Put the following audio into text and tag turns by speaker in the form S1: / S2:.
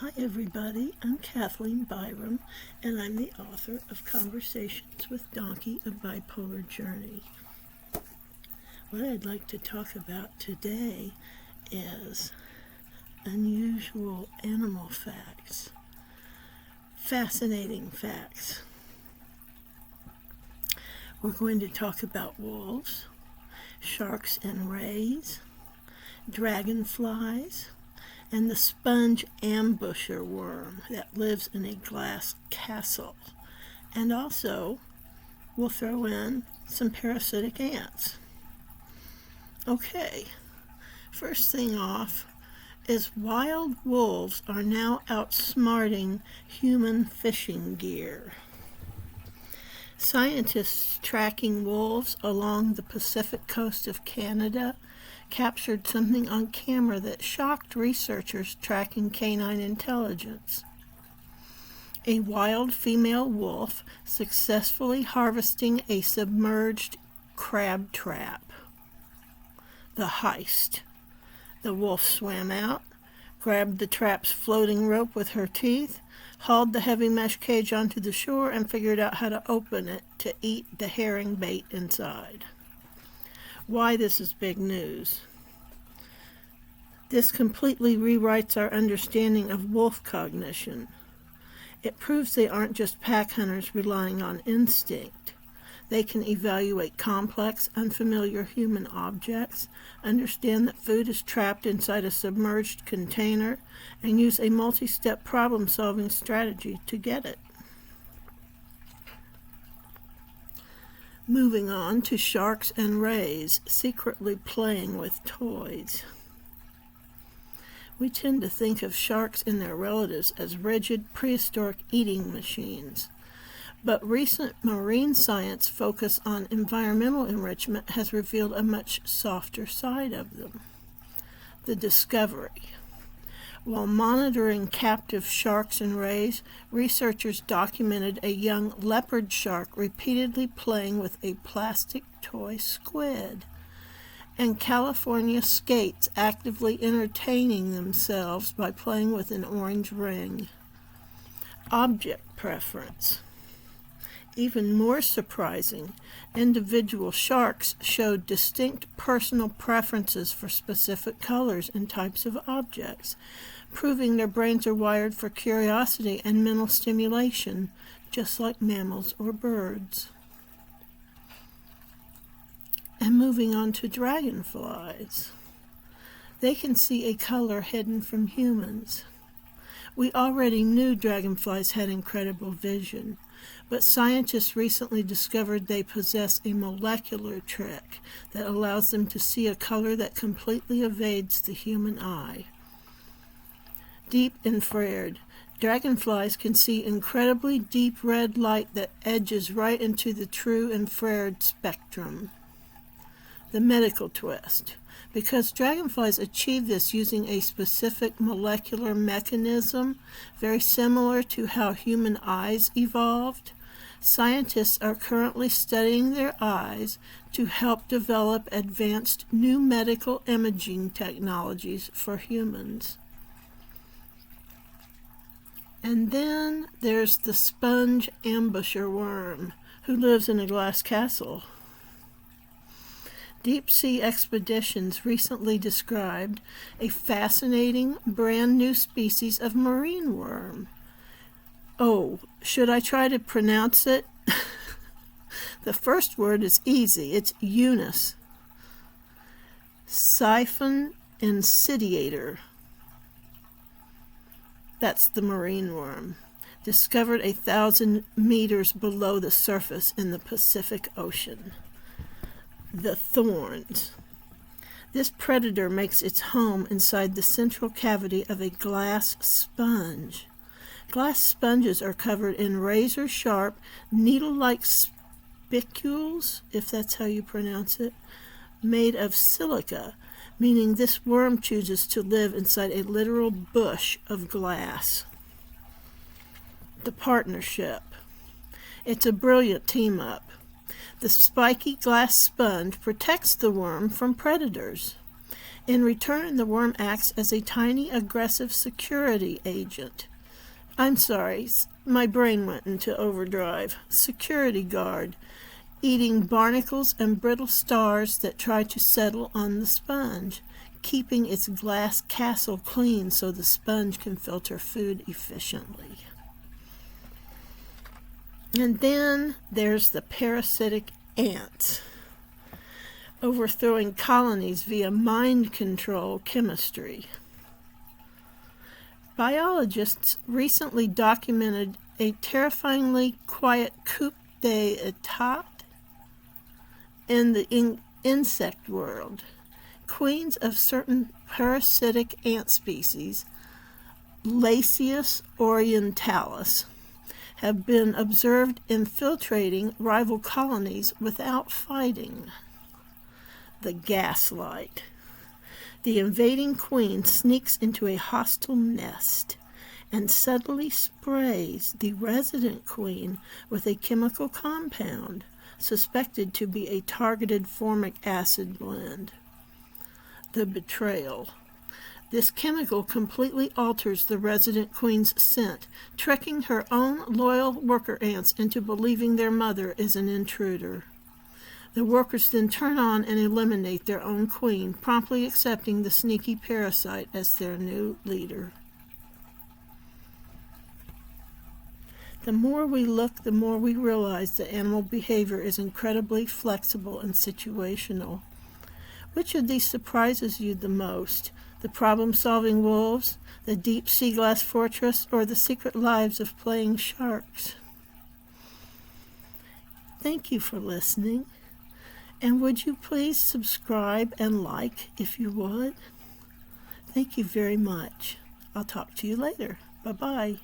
S1: Hi everybody, I'm Kathleen Byram, and I'm the author of Conversations with Donkey, A Bipolar Journey. What I'd like to talk about today is unusual animal facts, fascinating facts. We're going to talk about wolves, sharks and rays, dragonflies, and the sponge ambusher worm that lives in a glass castle. And also, we'll throw in some parasitic ants. Okay, first thing off is wild wolves are now outsmarting human fishing gear. Scientists tracking wolves along the Pacific coast of Canada captured something on camera that shocked researchers tracking canine intelligence. A wild female wolf successfully harvesting a submerged crab trap. The heist. The wolf swam out, grabbed the trap's floating rope with her teeth, hauled the heavy mesh cage onto the shore, and figured out how to open it to eat the herring bait inside. Why this is big news. This completely rewrites our understanding of wolf cognition. It proves they aren't just pack hunters relying on instinct. They can evaluate complex, unfamiliar human objects, understand that food is trapped inside a submerged container, and use a multi-step problem-solving strategy to get it. Moving on to sharks and rays secretly playing with toys. We tend to think of sharks and their relatives as rigid, prehistoric eating machines. But recent marine science focus on environmental enrichment has revealed a much softer side of them. The discovery. While monitoring captive sharks and rays, researchers documented a young leopard shark repeatedly playing with a plastic toy squid, and California skates actively entertaining themselves by playing with an orange ring. Object preference. Even more surprising, individual sharks showed distinct personal preferences for specific colors and types of objects, proving their brains are wired for curiosity and mental stimulation, just like mammals or birds. And moving on to dragonflies. They can see a color hidden from humans. We already knew dragonflies had incredible vision, but scientists recently discovered they possess a molecular trick that allows them to see a color that completely evades the human eye. Deep infrared. Dragonflies can see incredibly deep red light that edges right into the true infrared spectrum. The medical twist. Because dragonflies achieve this using a specific molecular mechanism, very similar to how human eyes evolved, scientists are currently studying their eyes to help develop advanced new medical imaging technologies for humans. And then there's the sponge ambusher worm, who lives in a glass castle. Deep-sea expeditions recently described a fascinating, brand-new species of marine worm. Oh, should I try to pronounce it? The first word is easy. It's Eunice. Siphon insidiator. That's the marine worm, discovered 1,000 meters below the surface in the Pacific Ocean. The thorns. This predator makes its home inside the central cavity of a glass sponge. Glass sponges are covered in razor-sharp, needle-like spicules, if that's how you pronounce it, made of silica, meaning this worm chooses to live inside a literal bush of glass. The partnership. It's a brilliant team-up. The spiky glass sponge protects the worm from predators. In return, the worm acts as a tiny, aggressive security agent. I'm sorry, my brain went into overdrive. Security guard, eating barnacles and brittle stars that try to settle on the sponge, keeping its glass castle clean so the sponge can filter food efficiently. And then there's the parasitic ants, overthrowing colonies via mind control chemistry. Biologists recently documented a terrifyingly quiet coup d'etat in the insect world. Queens of certain parasitic ant species, Lasius orientalis, have been observed infiltrating rival colonies without fighting. The gaslight. The invading queen sneaks into a hostile nest and subtly sprays the resident queen with a chemical compound suspected to be a targeted formic acid blend. The betrayal. This chemical completely alters the resident queen's scent, tricking her own loyal worker ants into believing their mother is an intruder. The workers then turn on and eliminate their own queen, promptly accepting the sneaky parasite as their new leader. The more we look, the more we realize that animal behavior is incredibly flexible and situational. Which of these surprises you the most? The problem-solving wolves, the deep sea glass fortress, or the secret lives of playing sharks? Thank you for listening. And would you please subscribe and like if you would? Thank you very much. I'll talk to you later. Bye-bye.